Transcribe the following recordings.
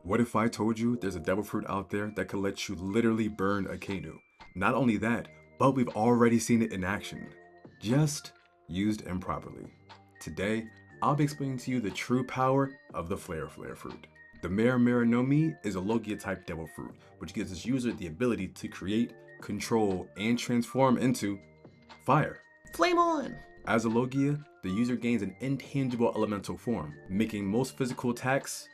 What if I told you there's a devil fruit out there that could let you literally burn Akainu? Not only that, but we've already seen it in action, just used improperly. Today, I'll be explaining to you the true power of the Flare fruit. The Mera Mera no Mi is a Logia type devil fruit, which gives its user the ability to create, control, and transform into fire. Flame on! As a Logia, the user gains an intangible elemental form, making most physical attacks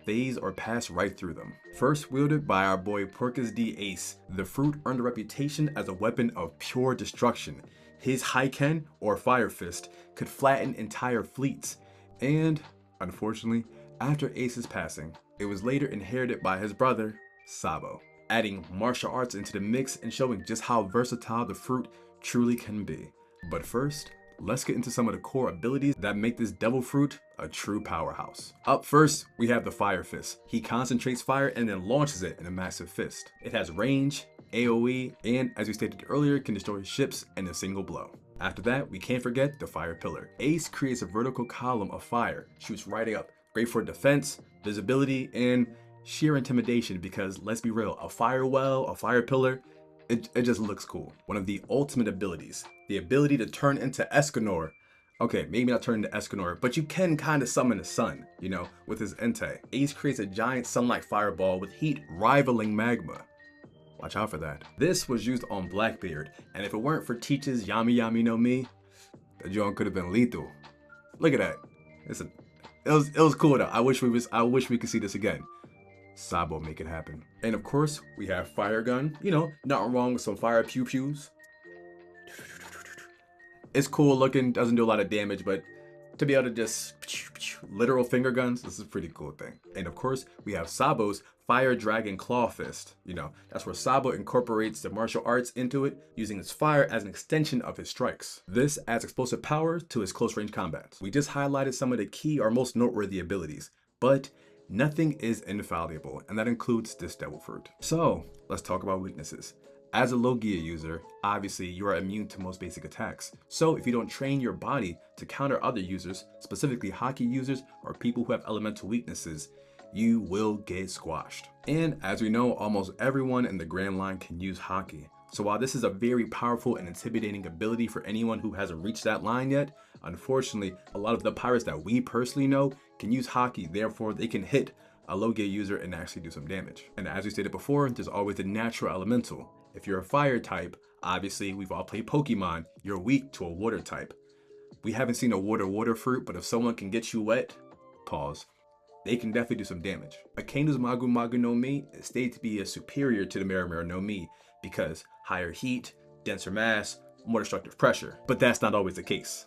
phase or pass right through them. First wielded by our boy Porcus D Ace, the fruit earned a reputation as a weapon of pure destruction. His Haiken, or Fire Fist, could flatten entire fleets, and, unfortunately, after Ace's passing, it was later inherited by his brother, Sabo, adding martial arts into the mix and showing just how versatile the fruit truly can be. But first, let's get into some of the core abilities that make this devil fruit a true powerhouse. Up first, we have the Fire Fist. He concentrates fire and then launches it in a massive fist. It has range, AoE, and as we stated earlier, can destroy ships in a single blow. After that, we can't forget the Fire Pillar. Ace creates a vertical column of fire, shoots right up. Great for defense, visibility, and sheer intimidation because, let's be real, a fire well, a fire pillar, it just looks cool. One of the ultimate abilities, the ability to turn into Escanor. Okay, maybe not turn into Escanor, but you can kind of summon the sun, you know, with his Entei. Ace creates a giant sunlight fireball with heat rivaling magma. Watch out for that. This was used on Blackbeard, and if it weren't for Teach's Yami Yami no Mi, the joint could have been lethal. Look at that. It was cool though. I wish we could see this again. Sabo make it happen. And of course, we have Fire Gun. You know, nothing wrong with some fire pew-pews. It's cool looking, doesn't do a lot of damage, but to be able to just literal finger guns, this is a pretty cool thing. And of course, we have Sabo's Fire Dragon Claw Fist. You know, that's where Sabo incorporates the martial arts into it, using his fire as an extension of his strikes. This adds explosive power to his close range combats. We just highlighted some of the key or most noteworthy abilities, but nothing is infallible, and that includes this devil fruit. So let's talk about weaknesses. As a Logia user, obviously you are immune to most basic attacks. So if you don't train your body to counter other users, specifically hockey users or people who have elemental weaknesses, you will get squashed. And as we know, almost everyone in the Grand Line can use hockey. So while this is a very powerful and intimidating ability for anyone who hasn't reached that line yet, unfortunately, a lot of the pirates that we personally know can use hockey, therefore they can hit a Logia user and actually do some damage. And as we stated before, there's always the natural elemental. If you're a fire type, obviously we've all played Pokemon, you're weak to a water type. We haven't seen a water fruit, but if someone can get you wet, pause, they can definitely do some damage. Akainu's Magma Admiral no Mi is stated to be a superior to the Mera Mera no Mi because higher heat, denser mass, more destructive pressure. But that's not always the case.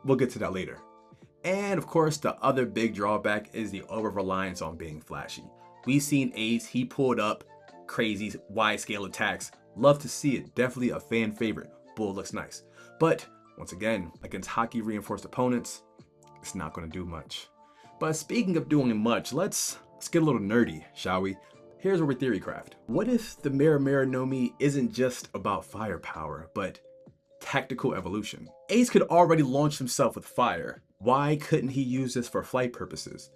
We'll get to that later. And of course, the other big drawback is the over-reliance on being flashy. We've seen Ace, he pulled up crazy wide-scale attacks. Love to see it, definitely a fan favorite. Bull looks nice. But once again, against hockey reinforced opponents, it's not gonna do much. But speaking of doing much, let's get a little nerdy, shall we? Here's where we theory craft. What if the Mera Mera no Mi isn't just about firepower, but tactical evolution? Ace could already launch himself with fire. Why couldn't he use this for flight purposes?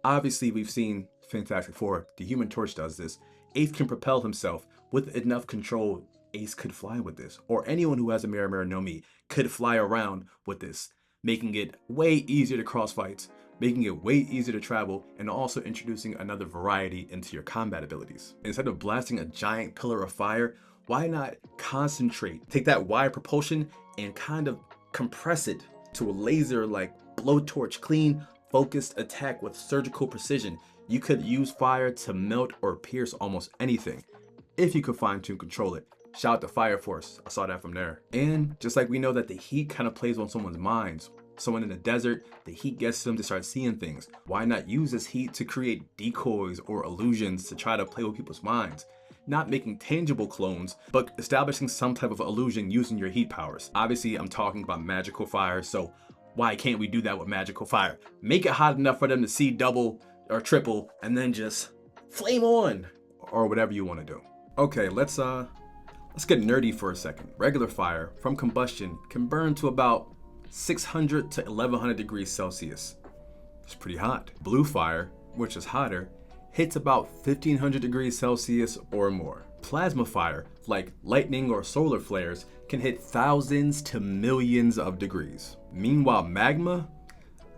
Obviously, we've seen Fantastic Four, the Human Torch does this. Ace can propel himself with enough control. Ace could fly with this, or anyone who has a Mera Mera no Mi could fly around with this, making it way easier to cross fights, making it way easier to travel, and also introducing another variety into your combat abilities. Instead of blasting a giant pillar of fire, why not concentrate, take that wide propulsion and kind of compress it to a laser-like blowtorch, clean, focused attack with surgical precision. You could use fire to melt or pierce almost anything, if you could fine-tune control it. Shout out to Fire Force, I saw that from there. And just like we know that the heat kind of plays on someone's minds, someone in the desert, the heat gets them to start seeing things. Why not use this heat to create decoys or illusions to try to play with people's minds? Not making tangible clones, but establishing some type of illusion using your heat powers. Obviously, I'm talking about magical fire, so why can't we do that with magical fire? Make it hot enough for them to see double or triple, and then just flame on, or whatever you want to do. Okay, let's get nerdy for a second. Regular fire from combustion can burn to about 600 to 1100 degrees Celsius. It's pretty hot. Blue fire, which is hotter, hits about 1500 degrees Celsius or more. Plasma fire, like lightning or solar flares, can hit thousands to millions of degrees. Meanwhile, magma,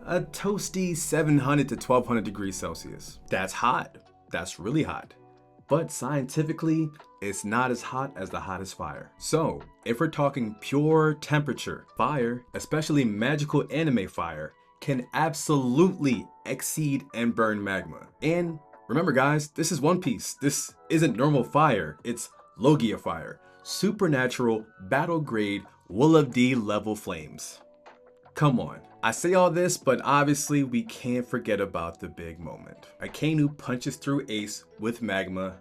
a toasty 700 to 1200 degrees Celsius. That's hot. That's really hot. But scientifically, it's not as hot as the hottest fire. So, if we're talking pure temperature, fire, especially magical anime fire, can absolutely exceed and burn magma. And remember guys, this is One Piece. This isn't normal fire, it's Logia fire. Supernatural, battle grade, Will of D level flames. Come on. I say all this, but obviously we can't forget about the big moment. Akainu punches through Ace with magma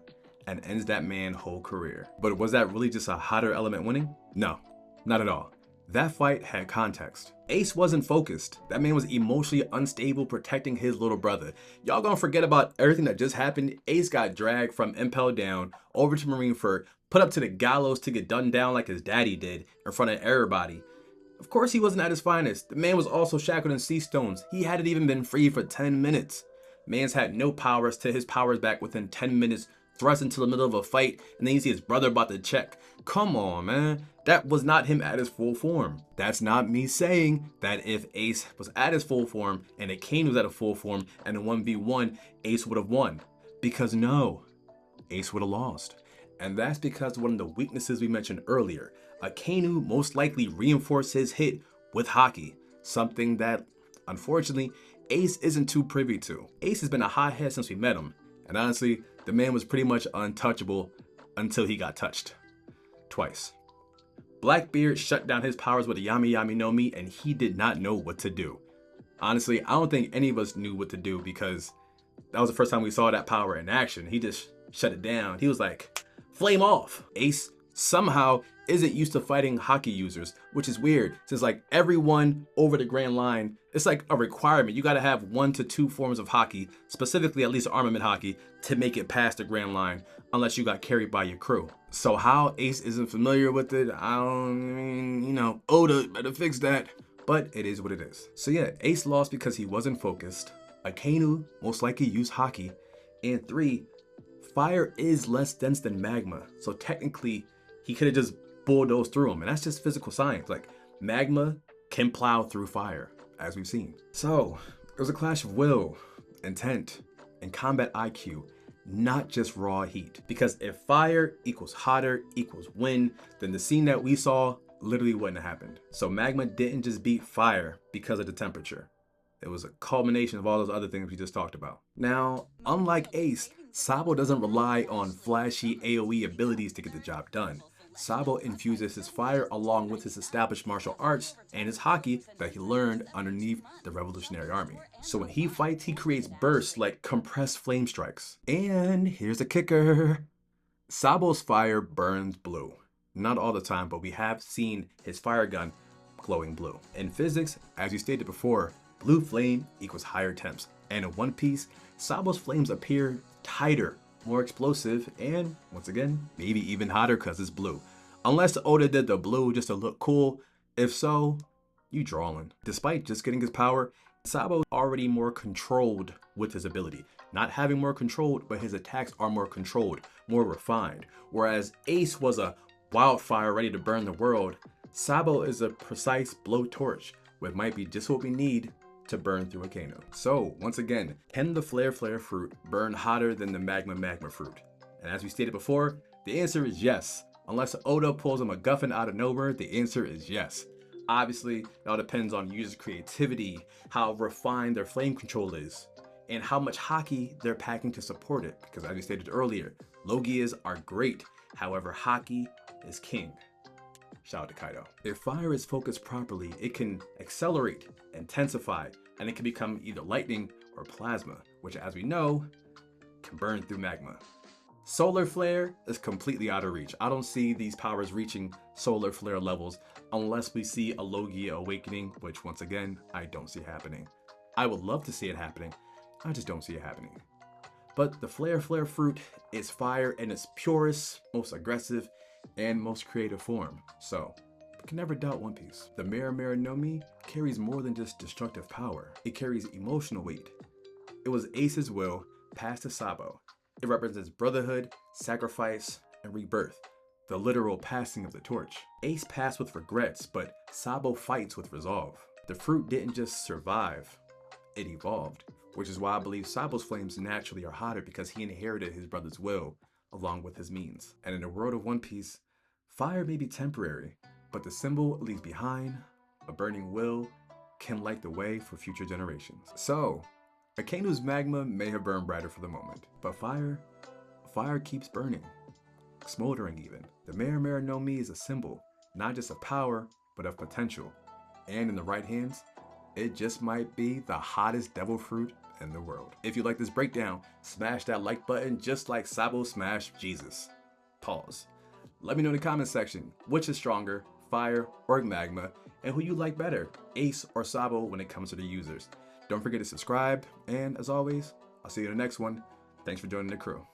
and ends that man's whole career. But was that really just a hotter element winning? No, not at all. That fight had context. Ace wasn't focused. That man was emotionally unstable protecting his little brother. Y'all gonna forget about everything that just happened? Ace got dragged from Impel Down over to Marineford, put up to the gallows to get done down like his daddy did in front of everybody. Of course he wasn't at his finest. The man was also shackled in sea stones. He hadn't even been free for 10 minutes. Man's had no powers till his powers back within 10 minutes, thrust into the middle of a fight, and then you see his brother about to check. Come on, man. That was not him at his full form. That's not me saying that if Ace was at his full form and Akainu was at a full form and a 1v1, Ace would have won. Because no, Ace would have lost. And that's because one of the weaknesses we mentioned earlier. Akainu most likely reinforced his hit with Haki, something that, unfortunately, Ace isn't too privy to. Ace has been a hothead since we met him, and honestly, the man was pretty much untouchable until he got touched. Twice. Blackbeard shut down his powers with a Yami Yami no Mi, and he did not know what to do. Honestly, I don't think any of us knew what to do because that was the first time we saw that power in action. He just shut it down. He was like, flame off. Ace somehow isn't used to fighting Haki users, which is weird since like everyone over the Grand Line, it's like a requirement. You gotta have 1 to 2 forms of Haki, specifically at least armament Haki, to make it past the Grand Line, unless you got carried by your crew. So how Ace isn't familiar with it, Oda better fix that, but it is what it is. So yeah, Ace lost because he wasn't focused. Akainu most likely used Haki, and 3, fire is less dense than magma, so technically he could have just bulldozed through him, and that's just physical science. Like, magma can plow through fire, as we've seen. So, it was a clash of will, intent, and combat IQ, not just raw heat. Because if fire equals hotter equals wind, then the scene that we saw literally wouldn't have happened. So magma didn't just beat fire because of the temperature. It was a culmination of all those other things we just talked about. Now, unlike Ace, Sabo doesn't rely on flashy AoE abilities to get the job done. Sabo infuses his fire along with his established martial arts and his Haki that he learned underneath the Revolutionary Army. So when he fights, he creates bursts like compressed flame strikes. And here's the kicker. Sabo's fire burns blue. Not all the time, but we have seen his fire gun glowing blue. In physics, as you stated before, blue flame equals higher temps. And in One Piece, Sabo's flames appear tighter, more explosive, and once again, maybe even hotter because it's blue. Unless Oda did the blue just to look cool. If so, you drawing. Despite just getting his power, Sabo already more controlled with his ability. Not having more controlled, but his attacks are more controlled, more refined. Whereas Ace was a wildfire ready to burn the world, Sabo is a precise blowtorch, which might be just what we need to burn through Akainu. So once again, can the flare fruit burn hotter than the magma fruit? And as we stated before, the answer is yes. Unless Oda pulls a MacGuffin out of nowhere, the answer is yes. Obviously, it all depends on users' creativity, how refined their flame control is, and how much Haki they're packing to support it. Because as we stated earlier, Logias are great, however Haki is king. Shout out to Kaido. If fire is focused properly, it can accelerate, intensify, and it can become either lightning or plasma, which as we know, can burn through magma. Solar flare is completely out of reach. I don't see these powers reaching solar flare levels unless we see a Logia awakening, which once again, I don't see happening. I would love to see it happening, I just don't see it happening. But the flare fruit is fire in its purest, most aggressive, and most creative form. So, we can never doubt One Piece. The Mera Mera no Mi carries more than just destructive power. It carries emotional weight. It was Ace's will passed to Sabo. It represents brotherhood, sacrifice, and rebirth, the literal passing of the torch. Ace passed with regrets, but Sabo fights with resolve. The fruit didn't just survive, it evolved, which is why I believe Sabo's flames naturally are hotter because he inherited his brother's will along with his means. And in the world of One Piece, fire may be temporary, but the symbol it leaves behind, a burning will, can light the way for future generations. So, Akainu's magma may have burned brighter for the moment, but fire keeps burning, smoldering even. The Mera Mera no Mi is a symbol, not just of power, but of potential. And in the right hands, it just might be the hottest devil fruit in the world. If you like this breakdown, smash that like button just like Sabo smashed Jesus. Pause. Let me know in the comment section, which is stronger, fire or magma, and who you like better, Ace or Sabo when it comes to the users. Don't forget to subscribe, and as always, I'll see you in the next one. Thanks for joining the crew.